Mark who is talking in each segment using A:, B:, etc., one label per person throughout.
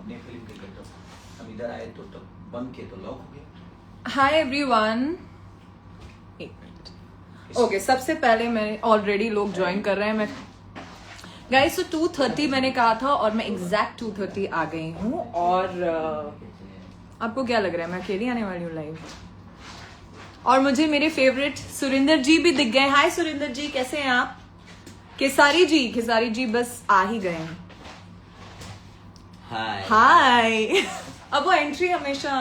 A: अपने फिल्म के लिए, तो हम इधर आए तो बंद किए तो लॉक हो गया।
B: हाय एवरीवन, एक मिनट। ओके, सबसे पहले मैं ऑलरेडी लोग ज्वाइन कर रहे हैं। मैं गाइस तो 2:30 मैंने कहा था और मैं एग्जैक्ट 2:30 आ गई हूँ। और आपको क्या लग रहा है मैं अकेली आने वाली हूँ लाइव? और मुझे मेरे फेवरेट सुरिंदर जी भी दिख गए। हाय सुरिंदर जी, कैसे हैं आप? खेसारी जी बस आ ही गए हैं। हाय अब वो एंट्री हमेशा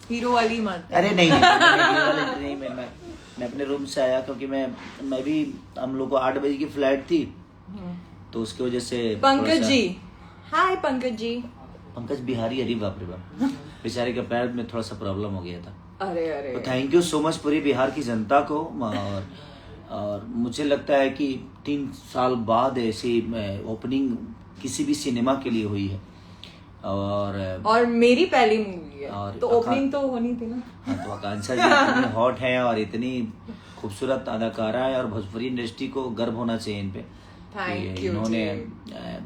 B: हीरो वाली मारते हैं।
A: अरे नहीं, मैं अपने रूम से आया क्योंकि मैं भी, हम लोग को 8 बजे की फ्लाइट थी, तो उसकी वजह से।
B: पंकज जी, हाय पंकज जी।
A: पंकज बिहारी, अरे बाप रे बाप, बेचारे के पैर में थोड़ा सा प्रॉब्लम हो गया था।
B: अरे
A: तो थैंक यू सो मच पूरी बिहार की जनता को। और मुझे लगता है कि 3 साल बाद ऐसी ओपनिंग किसी भी सिनेमा के लिए हुई है। और
B: मेरी पहली मूवी है,
A: और
B: तो ओपनिंग तो होनी थी ना।
A: हाँ, तो आकांक्षा जी इतनी हॉट है और इतनी खूबसूरत अदाकारा है, और भोजपुरी इंडस्ट्री को गर्व होना चाहिए इन पे। इन्होंने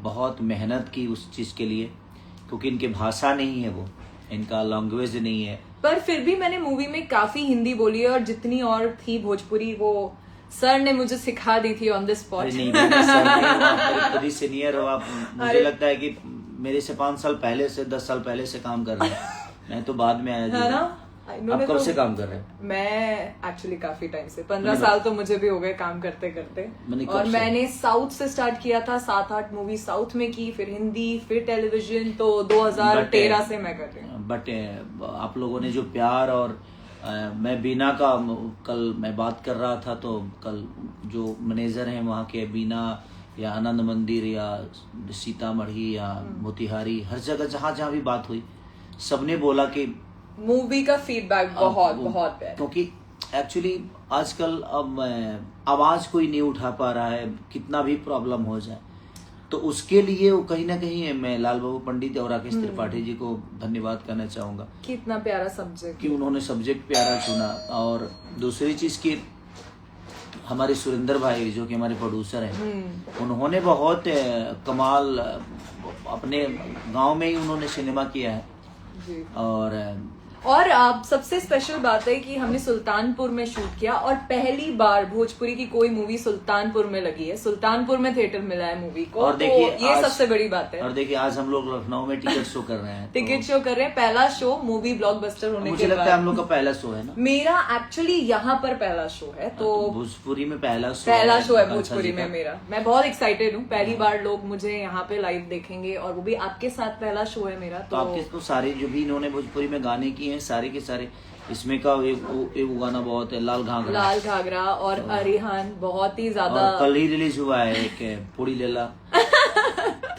A: बहुत मेहनत की उस चीज के लिए, क्योंकि इनकी भाषा नहीं है, वो इनका लैंग्वेज नहीं है। पर
B: फिर भी मैंने मूवी में काफी हिंदी बोली है, और जितनी और थी भोजपुरी वो सर ने मुझे सिखा दी थी ऑन द स्पॉट।
A: नहीं, सर खुद ही सीनियर हो आप। मुझे लगता है कि मेरे से 5 साल पहले से 10 साल पहले से काम कर रहे हैं। मैं तो बाद में आया
B: है ना।
A: आप कब से काम कर रहे हैं?
B: मैं एक्चुअली काफी टाइम से, 15 साल तो मुझे भी हो गए काम करते करते। और मैंने साउथ से स्टार्ट किया था, 7-8 मूवी साउथ में की, फिर हिंदी, फिर टेलीविजन, तो 2013 से मैं कर रही हूँ।
A: बट आप लोगों ने जो प्यार, और मैं बीना का कल मैं बात कर रहा था, तो कल जो मैनेजर हैं वहाँ के, बीना या आनंद मंदिर या सीतामढ़ी या मोतिहारी, हर जगह जहाँ भी बात हुई, सबने बोला कि
B: मूवी का फीडबैक बहुत है।
A: क्योंकि एक्चुअली आजकल अब आवाज कोई नहीं उठा पा रहा है, कितना भी प्रॉब्लम हो जाए, तो उसके लिए वो कहीं ना कहीं मैं लाल बाबू पंडित और राकेश त्रिपाठी जी को धन्यवाद करना चाहूंगा।
B: कितना प्यारा सब्जेक्ट,
A: कि उन्होंने सब्जेक्ट प्यारा चुना। और दूसरी चीज की, हमारे सुरेंद्र भाई जो कि हमारे प्रोड्यूसर हैं, उन्होंने बहुत कमाल, अपने गांव में ही उन्होंने सिनेमा किया है जी। और
B: अब सबसे स्पेशल बात है कि हमने सुल्तानपुर में शूट किया, और पहली बार भोजपुरी की कोई मूवी सुल्तानपुर में लगी है। सुल्तानपुर में थिएटर मिला है मूवी को, और देखिए तो ये सबसे बड़ी बात है।
A: और देखिए आज हम लोग लखनऊ में टिकट शो कर रहे हैं।
B: टिकट शो कर रहे हैं, पहला शो मूवी ब्लॉकबस्टर होने के बाद।
A: मुझे लगता है हम लोग का पहला शो है ना।
B: मेरा एक्चुअली यहाँ पर पहला शो है, तो
A: भोजपुरी में पहला
B: शो है भोजपुरी में मेरा। मैं बहुत एक्साइटेड हूँ, पहली बार लोग मुझे यहाँ पे लाइव देखेंगे, और वो भी आपके साथ पहला शो है मेरा। तो
A: आपके तो सारे जो भी इन्होंने भोजपुरी में गाने किए हैं, सारे के सारे, इसमें का एक गाना बहुत है, लाल घाघरा और अरिहान, बहुत ही ज्यादा। कल ही रिलीज हुआ है एक पूरी लेला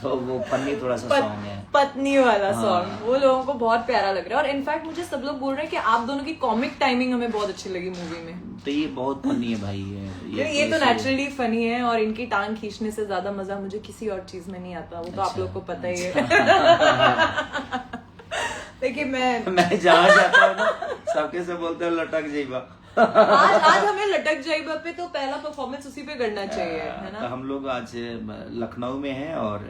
A: तो वो फनी थोड़ा सा सॉन्ग है,
B: पत्नी वाला सॉन्ग, वो लोगों को बहुत प्यारा लग रहा है। और इनफैक्ट मुझे सब लोग बोल रहे हैं कि आप दोनों की कॉमिक टाइमिंग हमें बहुत अच्छी लगी मूवी में।
A: तो ये बहुत फनी है भाई,
B: ये तो नेचुरली फनी है, और इनकी टांग खींचने से ज्यादा मजा मुझे किसी और चीज में नहीं आता, वो तो आप लोग को पता ही है। देखिए मैं
A: जहाँ जाता हूँ ना, सबके से बोलते हैं लटक जाइबा।
B: आज हमें लटक जाइबा पे तो पहला परफॉर्मेंस उसी पे करना चाहिए, है ना।
A: तो हम लोग आज लखनऊ में हैं, और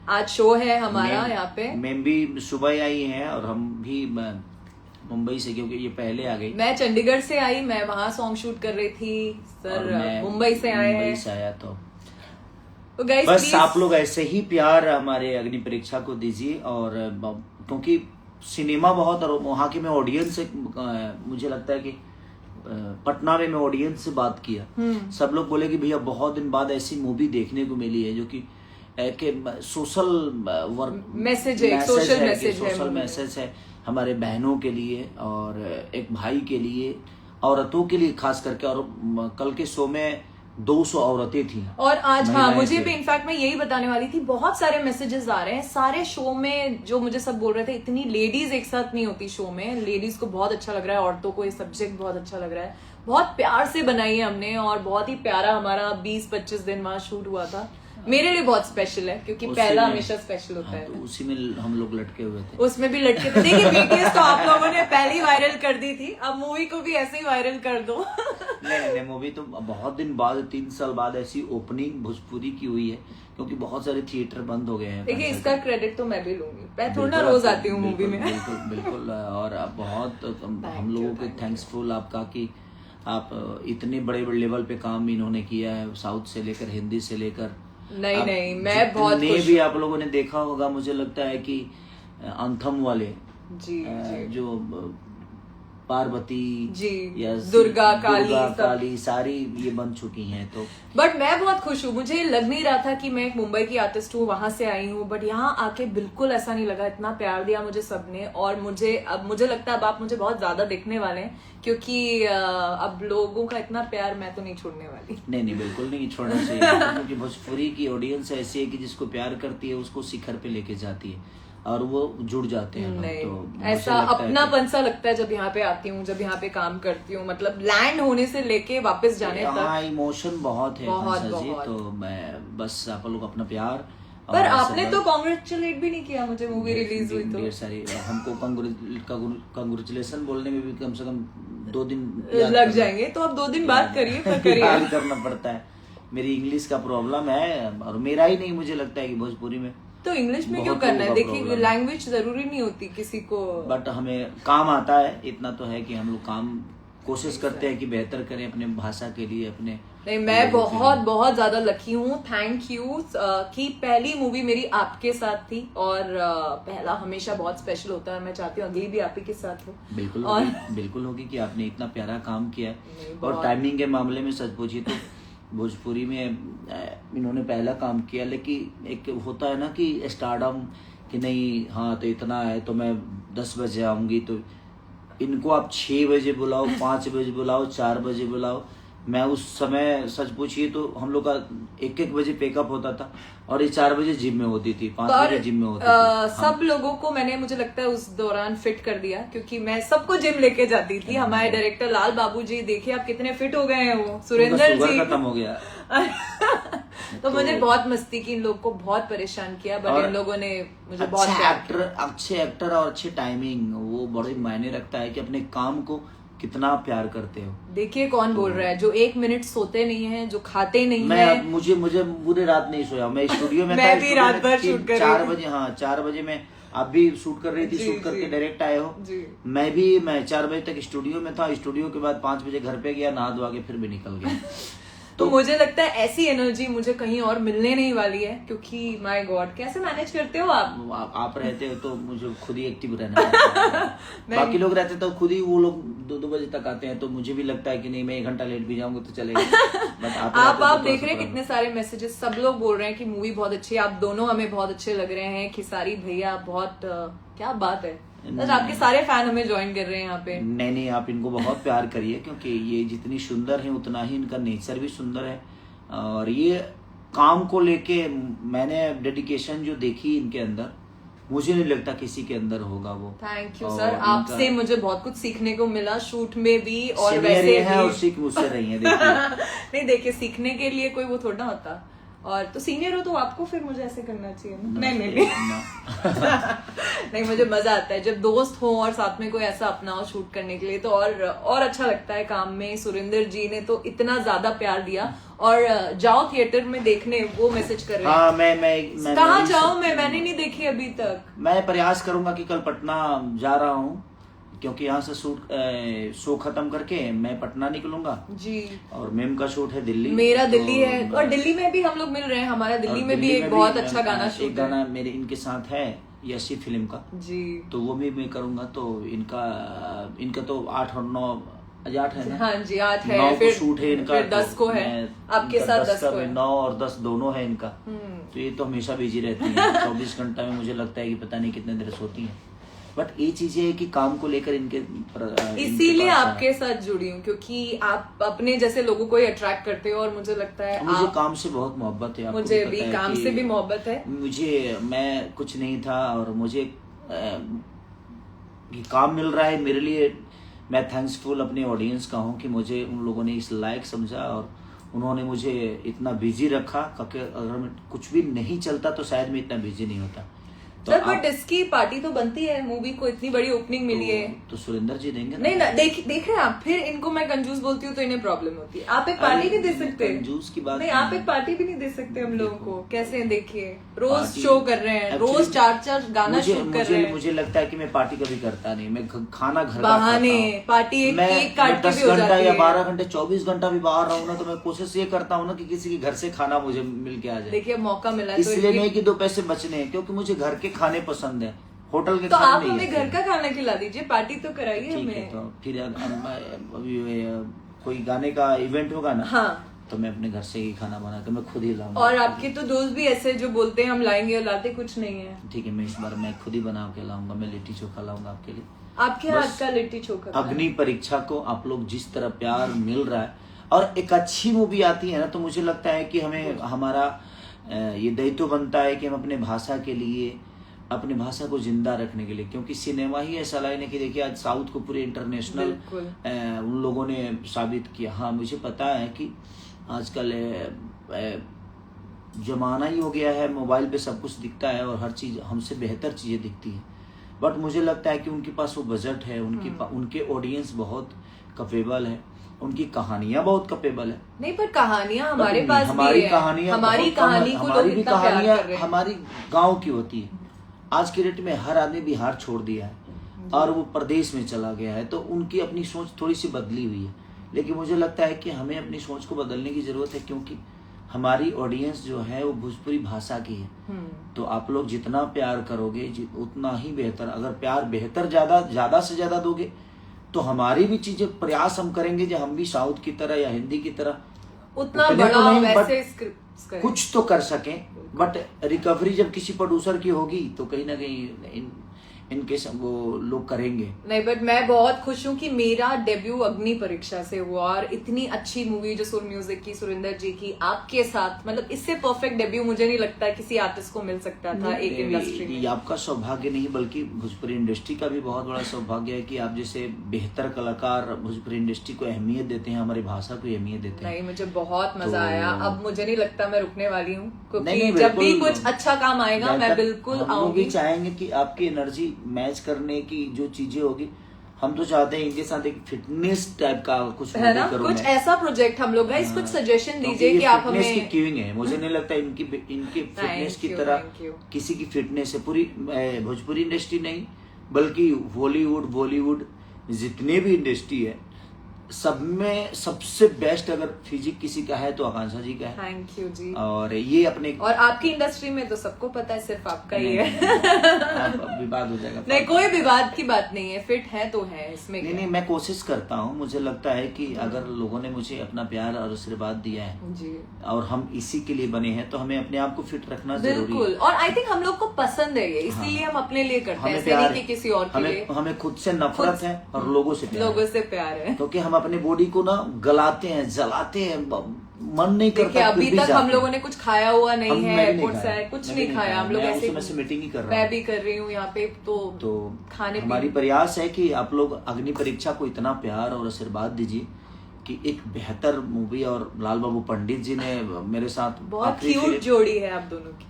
B: आज शो है हमारा यहाँ पे।
A: मैम भी सुबह आई हैं, और हम भी मुंबई से, क्योंकि ये पहले आ गई।
B: मैं चंडीगढ़ से आई, मैं वहाँ सॉन्ग शूट कर रही थी। सर मुंबई से आए हैं।
A: मुंबई से आया, तो
B: गाइस
A: बस आप लोग ऐसे ही प्यार हमारे अग्नि परीक्षा को दीजिए। और क्योंकि सिनेमा बहुत, और वहाँ की मैं ऑडियंस से, मुझे लगता है कि पटना में मैं ऑडियंस से बात किया, सब लोग बोले कि भैया बहुत दिन बाद ऐसी मूवी देखने को मिली है जो कि सोशल वर्क
B: मैसेज है, सोशल
A: मैसेज है हमारे बहनों के लिए, और एक भाई के लिए, औरतों के लिए खास करके। और कल के शो में 200 औरतें थी,
B: और आज मुझे भी इनफैक्ट मैं यही बताने वाली थी, बहुत सारे मैसेजेस आ रहे हैं सारे शो में, जो मुझे सब बोल रहे थे इतनी लेडीज एक साथ नहीं होती शो में, लेडीज को बहुत अच्छा लग रहा है, औरतों को ये सब्जेक्ट बहुत अच्छा लग रहा है, बहुत प्यार से बनाई है हमने, और बहुत ही प्यारा हमारा 20-25 दिन वहां शूट हुआ था। मेरे लिए बहुत स्पेशल है, क्योंकि पहला हमेशा स्पेशल होता है।
A: तो उसी में हम लोग लटके हुए थे,
B: उसमें भी लटके थे। देखिए बीटीएस तो आप लोगों ने पहली वायरल कर दी थी, अब मूवी को भी ऐसे ही वायरल कर दो।
A: नहीं, मूवी तो बहुत दिन बाद, 3 साल बाद ऐसी ओपनिंग भोजपुरी की हुई है, क्योंकि बहुत सारे थिएटर बंद हो गए हैं।
B: देखिए इसका क्रेडिट तो मैं भी लूंगी, मैं थोड़ा ना
A: बिल्कुल,
B: रोज आती हूँ मूवी में।
A: बिल्कुल। और आप बहुत हम लोगों के थैंक्सफुल आपका कि आप इतने बड़े बड़े लेवल पे काम इन्होंने किया है, साउथ से लेकर हिंदी से लेकर।
B: नहीं, मैं बहुत खुश
A: भी आप लोगों ने देखा होगा, मुझे लगता है कि अंथम वाले
B: जी
A: जो पार्वती
B: जी
A: या
B: दुर्गा काली
A: सारी ये बन चुकी हैं। तो
B: बट मैं बहुत खुश हूँ, मुझे लग नहीं रहा था कि मैं एक मुंबई की आर्टिस्ट हूँ, वहां से आई हूँ, बट यहाँ आके बिल्कुल ऐसा नहीं लगा। इतना प्यार दिया मुझे सबने, और मुझे लगता है अब आप मुझे बहुत ज्यादा देखने वाले हैं, क्योंकि अब लोगों का इतना प्यार मैं तो नहीं छोड़ने वाली।
A: नहीं, बिल्कुल नहीं छोड़ना चाहिए, क्योंकि भोजपुरी की ऑडियंस ऐसी है कि जिसको प्यार करती है उसको शिखर पे लेके जाती है, और वो जुड़ जाते हैं।
B: नहीं,
A: तो
B: ऐसा अपनापन सा लगता है जब यहाँ पे आती हूँ, जब यहाँ पे काम करती हूँ, मतलब लैंड होने से लेके वापस जाने तक।
A: हाँ, इमोशन बहुत है
B: बहुत।
A: तो मैं बस आप लोग अपना प्यार।
B: पर आपने तो कांग्रेचुलेट भी नहीं किया मुझे, मूवी रिलीज हुई तो।
A: ढेर सारी हमको कांग्रेचुलेशन बोलने में भी कम से कम 2 दिन
B: लग जाएंगे, तो अब 2 दिन बाद करिए
A: याद करना पड़ता है। मेरी इंग्लिश का प्रॉब्लम है, और मेरा ही नहीं, मुझे लगता है कि भोजपुरी में
B: तो इंग्लिश में क्यों करना है? देखिए लैंग्वेज जरूरी नहीं होती किसी को,
A: बट हमें काम आता है, इतना तो है कि हम लोग काम कोशिश करते हैं कि बेहतर करें अपने भाषा के लिए, अपने।
B: नहीं, मैं बहुत ज्यादा लकी हूँ, थैंक यू कि पहली मूवी मेरी आपके साथ थी, और पहला हमेशा बहुत स्पेशल होता है। मैं चाहती हूँ अगली भी आप ही के साथ हो।
A: बिल्कुल होगी कि आपने इतना प्यारा काम किया। और टाइमिंग के मामले में सच पूछिए तो भोजपुरी में इन्होंने पहला काम किया, लेकिन एक होता है ना कि स्टारडम, कि नहीं हाँ तो इतना है तो मैं 10 बजे आऊंगी, तो इनको आप 6 बजे बुलाओ, 5 बजे बुलाओ, 4 बजे बुलाओ। मैं उस समय सच पूछिए तो हम लोग का 1-1 बजे पेकअप होता था, और ये 4 बजे जिम में होती थी, 5 बजे जिम में होती थी।
B: सब लोगों को मैंने, मुझे लगता है उस दौरान फिट कर दिया, क्योंकि मैं सबको जिम लेके जाती थी। हमारे डायरेक्टर लाल बाबू जी, देखिए आप कितने फिट हो गए हैं, वो सुरेंद्र जी
A: खत्म हो गया।
B: तो मुझे बहुत मस्ती की, इन लोग को बहुत परेशान किया, बट इन लोगों ने मुझे बहुत
A: अच्छे एक्टर और अच्छे टाइमिंग, वो बड़े मायने रखता है कि अपने काम को कितना प्यार करते हो।
B: देखिए कौन बोल रहा है, जो 1 मिनट सोते नहीं है, जो खाते नहीं
A: मैं
B: है।
A: मुझे पूरे रात नहीं सोया, मैं स्टूडियो में
B: मैं भी रात भर शूट कर रही
A: 4 बजे, हाँ 4 बजे में आप भी शूट कर रही थी, शूट करके डायरेक्ट आए हो। मैं 4 बजे तक स्टूडियो में था, स्टूडियो के बाद 5 बजे घर पे गया, नहा धोआ के फिर भी निकल गया।
B: तो मुझे लगता है ऐसी एनर्जी मुझे कहीं और मिलने नहीं वाली है, क्योंकि माय गॉड कैसे मैनेज करते हो
A: आप रहते हो तो मुझे खुद ही एक्टिव रहना पड़ता है। बाकी लोग रहते तो खुद ही, वो लोग 2 बजे तक आते हैं, तो मुझे भी लगता है कि नहीं मैं 1 घंटा लेट भी जाऊंगा तो चलेगा। बट
B: आप देख रहे हैं कितने सारे मैसेजेस, सब लोग बोल रहे हैं कि मूवी बहुत अच्छी है, आप दोनों हमें बहुत अच्छे लग रहे हैं, खिसारी भैया बहुत क्या बात है, आपके सारे फैन हमें ज्वाइन कर रहे हैं यहाँ पे।
A: नहीं, आप इनको बहुत प्यार करिए, क्योंकि ये जितनी सुंदर है उतना ही इनका नेचर भी सुंदर है, और ये काम को लेके मैंने डेडिकेशन जो देखी इनके अंदर, मुझे नहीं लगता किसी के अंदर होगा वो।
B: थैंक यू सर, आपसे मुझे बहुत कुछ सीखने को मिला, शूट में भी और वैसे भी।
A: और सीख मुझसे रही है।
B: नहीं देखिए, सीखने के लिए कोई वो थोड़ा होता, और तो सीनियर हो तो आपको फिर मुझे ऐसे करना चाहिए ना? नहीं नहीं, मुझे मजा आता है जब दोस्त हो और साथ में कोई ऐसा अपना हो शूट करने के लिए, तो और अच्छा लगता है काम में। सुरेंद्र जी ने तो इतना ज्यादा प्यार दिया, और जाओ थिएटर में देखने, वो मैसेज कर रहे हैं।
A: हाँ, मैं
B: कहाँ जाऊँ मैंने नहीं देखी अभी तक।
A: मैं प्रयास करूंगा कि कल पटना जा रहा हूँ, क्योंकि यहाँ से शो खत्म करके मैं पटना निकलूंगा
B: जी,
A: और मेम का शूट है दिल्ली,
B: मेरा दिल्ली है, और दिल्ली में भी हम लोग मिल रहे हैं। हमारा दिल्ली में भी एक बहुत अच्छा गाना शूट,
A: एक गाना मेरे इनके साथ है यशी फिल्म का
B: जी,
A: तो वो भी मैं करूंगा। तो इनका तो 8 और 9 8 है ना?
B: हाँ जी 8 है,
A: 9
B: फिर
A: शूट है इनका,
B: फिर 10 को है आपके साथ, 10 को है।
A: 9 और 10 दोनों है इनका। तो ये तो हमेशा बिजी रहती है 24 घंटा में, मुझे लगता है कि पता नहीं कितने देर सोती है। बट ये चीजें है कि काम को लेकर
B: इसीलिए आपके साथ जुड़ी हूँ, क्योंकि आप अपने जैसे लोगों को ही अट्रैक्ट करते हो, और मुझे लगता है
A: मुझे काम से बहुत मोहब्बत है।
B: मुझे भी काम से भी मोहब्बत है।
A: मैं कुछ नहीं था, और मुझे काम मिल रहा है, मेरे लिए मैं थैंक्सफुल अपने ऑडियंस का हूँ कि मुझे उन लोगों ने इस लायक समझा, और उन्होंने मुझे इतना बिजी रखा, क्योंकि अगर कुछ भी नहीं चलता तो शायद मैं इतना बिजी नहीं होता।
B: सर बट इसकी पार्टी तो बनती है, मूवी को इतनी बड़ी ओपनिंग मिली है।
A: तो सुरेंद्र जी देंगे
B: नहीं ना, देख रहे हैं आप, फिर इनको मैं कंजूस बोलती हूँ तो इन्हें प्रॉब्लम होती है। आप एक पार्टी नहीं दे सकते,
A: कंजूस की बात
B: नहीं, आप एक पार्टी भी नहीं दे सकते हम लोगों को। कैसे देखिए, रोज
A: पार्टी-
B: शो कर रहे हैं, रोज 4 गाना शूट कर रहे हैं।
A: मुझे लगता है कि मैं पार्टी कभी करता नहीं, मैं खाना घर का
B: बहाने,
A: खाता हूँ।
B: पार्टी एक
A: मैं
B: केक काट के
A: 10
B: भी हो
A: घंटा
B: जाती
A: या
B: है।
A: 12 घंटे 24 घंटा भी बाहर रहूँ ना, तो मैं कोशिश ये करता हूँ ना कि किसी के घर से खाना मुझे मिल के आ जाए।
B: देखिए मौका मिला तो
A: इसलिए नहीं कि 2 पैसे बचने हैं, क्योंकि मुझे घर के खाने पसंद है, होटल के
B: तो
A: खाने
B: आप
A: नहीं
B: हमें
A: है।
B: घर का खाना खिला दीजिए, पार्टी तो कराइए
A: ठीक है,
B: हमें।
A: तो फिर अभी कोई गाने का इवेंट होगा ना,
B: हाँ,
A: तो मैं अपने घर से ही खाना बना के मैं खुद ही लाऊंगा।
B: और आपके तो दोस्त भी ऐसे जो बोलते हैं हम लाएंगे और लाते कुछ नहीं है।
A: ठीक है, मैं इस बार मैं खुद ही बना के लाऊंगा, मैं लिट्टी चोखा लाऊंगा आपके लिए।
B: आपके हाथ का लिट्टी चोखा खाना।
A: अग्नि परीक्षा को आप लोग जिस तरह प्यार मिल रहा है, और एक अच्छी मूवी आती है ना, तो मुझे लगता है कि हमें हमारा ये दायित्व बनता है कि हम अपने भाषा के लिए, अपने भाषा को जिंदा रखने के लिए, क्योंकि सिनेमा ही ऐसा लाइन है कि देखिए आज साउथ को पूरे इंटरनेशनल उन लोगों ने साबित किया। हाँ, मुझे पता है कि आजकल जमाना ही हो गया है, मोबाइल पे सब कुछ दिखता है और हर चीज हमसे बेहतर चीजें दिखती है, बट मुझे लगता है कि उनके पास वो बजट है, उनके ऑडियंस बहुत कैपेबल है, उनकी कहानियां बहुत कैपेबल है।
B: नहीं, पर कहानियां हमारे पास
A: हमारी
B: भी है।
A: कहानियां
B: हमारी कहानी को लोग इतना प्यार कर रहे हैं।
A: हमारी गांव की होती है। आज के डेट में हर आदमी बिहार छोड़ दिया है और वो प्रदेश में चला गया है, तो उनकी अपनी सोच थोड़ी सी बदली हुई है। लेकिन मुझे लगता है कि हमें अपनी सोच को बदलने की जरूरत है, क्योंकि हमारी ऑडियंस जो है वो भोजपुरी भाषा की है। तो आप लोग जितना प्यार करोगे उतना ही बेहतर। अगर प्यार बेहतर ज्यादा से ज्यादा दोगे तो हमारी भी चीजें प्रयास हम करेंगे जो हम भी साउथ की तरह या हिंदी की तरह
B: उतना
A: उतने
B: बड़ा
A: तो नहीं,
B: वैसे स्क्रिप्ट्स करें।
A: कुछ तो कर सकें। बट रिकवरी जब किसी प्रोड्यूसर की होगी तो कहीं ना कहीं इनके वो लोग करेंगे।
B: नहीं, बट मैं बहुत खुश हूँ कि मेरा डेब्यू अग्नि परीक्षा से हुआ, और इतनी अच्छी मूवी जो सुर म्यूजिक की, सुरेंद्र जी की, आपके साथ, मतलब इससे परफेक्ट डेब्यू मुझे नहीं लगता किसी आर्टिस्ट को मिल सकता था एक इंडस्ट्री में।
A: ये आपका सौभाग्य नहीं बल्कि भोजपुरी इंडस्ट्री का भी बहुत बड़ा सौभाग्य है कि आप जैसे बेहतर कलाकार भोजपुरी इंडस्ट्री को अहमियत देते हैं, हमारी भाषा को अहमियत देते हैं।
B: नहीं, मुझे बहुत मजा आया। अब मुझे नहीं लगता मैं रुकने वाली हूँ, क्योंकि
A: नहीं,
B: जब भी
A: बिल्कुल
B: कुछ अच्छा काम आएगा मैं बिल्कुल
A: हम लोग
B: आऊंगी।
A: भी चाहेंगे कि आपकी एनर्जी मैच करने की जो चीजें होगी, हम तो चाहते हैं इनके साथ एक फिटनेस टाइप का कुछ
B: है ना,
A: करूं
B: कुछ
A: मैं।
B: ऐसा प्रोजेक्ट हम लोग कुछ सजेशन दीजिए कि आप हमें।
A: की क्यूइंग है, मुझे नहीं लगता इनकी फिटनेस की तरह
B: thank you.
A: किसी की फिटनेस है। पूरी भोजपुरी इंडस्ट्री नहीं बल्कि हॉलीवुड बॉलीवुड जितने भी इंडस्ट्री है सब में सबसे बेस्ट अगर फिजिक किसी का है तो आकांक्षा जी का है।
B: थैंक यू जी।
A: और ये अपने
B: और आपकी इंडस्ट्री में तो सबको पता है, सिर्फ आपका ही है।
A: अब विवाद हो जाएगा।
B: नहीं, कोई विवाद की बात नहीं है, फिट है तो है, इसमें
A: नहीं, मैं कोशिश करता हूँ। मुझे लगता है कि अगर लोगों ने मुझे अपना प्यार और आशीर्वाद दिया है
B: जी,
A: और हम इसी के लिए बने हैं, तो हमें अपने आप को फिट रखना जरूरी है।
B: बिल्कुल। और आई थिंक हम लोग को पसंद है ये, इसीलिए हम अपने लिए करते हैं,
A: हमें
B: ऐसे
A: प्यार
B: नहीं कि किसी और के लिए।
A: हमें खुद से नफरत है और लोगों से प्यार
B: लोगों
A: है।
B: से प्यार है।
A: क्योंकि हम अपने बॉडी को ना गलाते हैं, जलाते हैं, मन नहीं
B: देखिए
A: करता।
B: अभी तक हम लोगों ने कुछ खाया हुआ नहीं है,
A: मैं भी
B: एयरपोर्ट से
A: खाया।
B: कुछ
A: मैं
B: नहीं
A: भी
B: खाया। हम लोग
A: मैं उस
B: ऐसे
A: समय से मीटिंग ही कर रहा
B: मैं
A: हूँ।
B: भी कर रही हूँ यहाँ पे, तो खाने
A: हमारी प्रयास है कि आप लोग अग्नि परीक्षा को इतना प्यार और आशीर्वाद दीजिए कि एक बेहतर मूवी। और लाल बाबू पंडित जी ने मेरे साथ
B: बहुत क्यूट जोड़ी है आप दोनों की।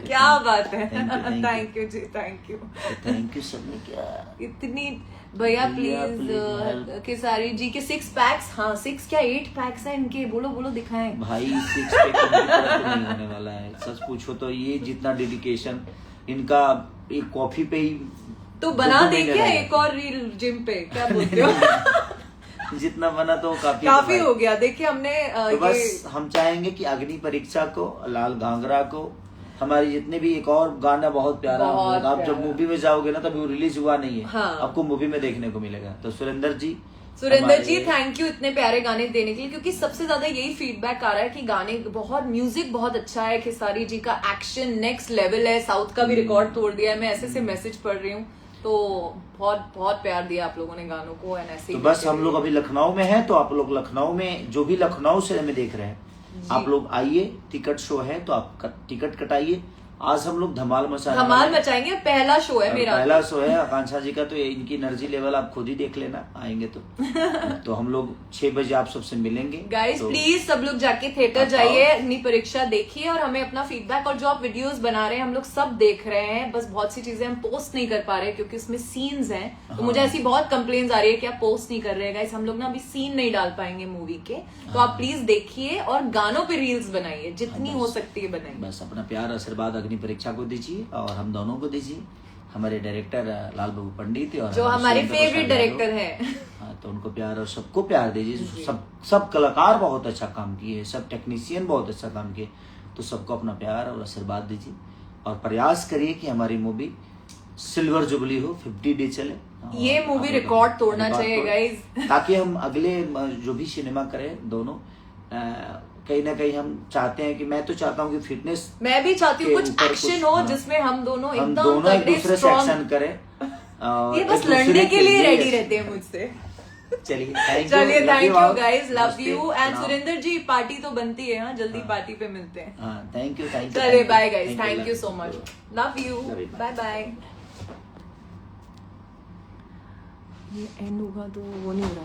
B: क्या बात है।
A: Thank
B: you ji, thank you
A: सबने क्या
B: इतनी। भैया प्लीज केसारी जी के 6 पैक्स, हाँ 6 क्या 8 पैक्स है इनके, बोलो बोलो दिखाएं
A: भाई। 6 पैक तो नहीं होने वाला है, सच पूछो तो। ये जितना डेडिकेशन इनका एक कॉफी पे ही
B: तो बना दे क्या एक और रील जिम पे, क्या बोलते हो?
A: जितना बना तो
B: काफी हो गया। देखिए हमने
A: तो बस हम चाहेंगे कि अग्नि परीक्षा को, लाल घाघरा को, हमारी जितने भी एक और गाना बहुत प्यारा, आप जब मूवी में जाओगे ना तभी वो रिलीज हुआ नहीं है।
B: हाँ।
A: आपको मूवी में देखने को मिलेगा। तो सुरेंद्र जी
B: थैंक यू इतने प्यारे गाने देने के लिए, क्योंकि सबसे ज्यादा यही फीडबैक आ रहा है कि गाने बहुत, म्यूजिक बहुत अच्छा है, खेसारी जी का एक्शन नेक्स्ट लेवल है, साउथ का भी रिकॉर्ड तोड़ दिया है। मैं ऐसे मैसेज पढ़ रही हूँ, तो बहुत बहुत प्यार दिया आप लोगों ने गानों को।
A: तो बस हम लोग अभी लखनऊ में हैं, तो आप लोग लखनऊ में जो भी लखनऊ से हमें देख रहे हैं, आप लोग आइए। टिकट शो है तो आप टिकट कटाइए आज हम लोग धमाल मचाएंगे।
B: धमाल मचाएंगे, पहला शो है मेरा।
A: पहला शो है आकांक्षा जी का, तो इनकी एनर्जी लेवल आप खुद ही देख लेना आएंगे तो। तो हम लोग 6 बजे आप सबसे मिलेंगे।
B: गाइस
A: तो
B: प्लीज सब लोग जाके थिएटर जाइए, अग्नि परीक्षा देखिए और हमें अपना फीडबैक, और जो आप वीडियोस बना रहे हैं हम लोग सब देख रहे हैं, बस बहुत सी चीजें हम पोस्ट नहीं कर पा रहे क्योंकि उसमें सीन्स हैं। तो मुझे ऐसी बहुत कंप्लेन्स आ रही है कि आप पोस्ट नहीं कर रहे हैं। गाइस हम लोग ना अभी सीन नहीं डाल पाएंगे मूवी के, तो आप प्लीज देखिए और गानों पे रील्स बनाइए, जितनी हो सकती है बनाइए।
A: बस अपना प्यार आशीर्वाद अग्नि परीक्षा को दीजिए और हम दोनों को दीजिए, हमारे डायरेक्टर लाल बाबू पंडित और
B: जो हमारे फेवरेट डायरेक्टर हैं।
A: हाँ, तो उनको प्यार और सबको प्यार दीजिए। सब कलाकार बहुत अच्छा काम किए, सब टेक्नीशियन बहुत अच्छा काम किए, तो सबको अपना प्यार और आशीर्वाद दीजिए और प्रयास करिए कि हमारी मूवी सिल्वर जुबली हो, 50 डे चले।
B: ये मूवी रिकॉर्ड तोड़ना चाहिए गाइस,
A: ताकि हम अगले जो भी सिनेमा करें दोनों, कहीं ना कहीं हम चाहते हैं कि, मैं तो चाहता हूँ कि फिटनेस,
B: मैं भी चाहती हूँ कुछ एक्शन हो जिसमें हम दोनों
A: एक दूसरे से एक्शन करें।
B: ये बस लड़ने के लिए रेडी रहते हैं मुझसे।
A: चलिए
B: thank you guys, love you. And Surendra ji party तो बनती है, हाँ जल्दी पार्टी पे मिलते हैं।
A: Thank you.
B: चलिए bye guys, thank you so much, love you, bye bye. ये एंड होगा तो वो नहीं हो रहा।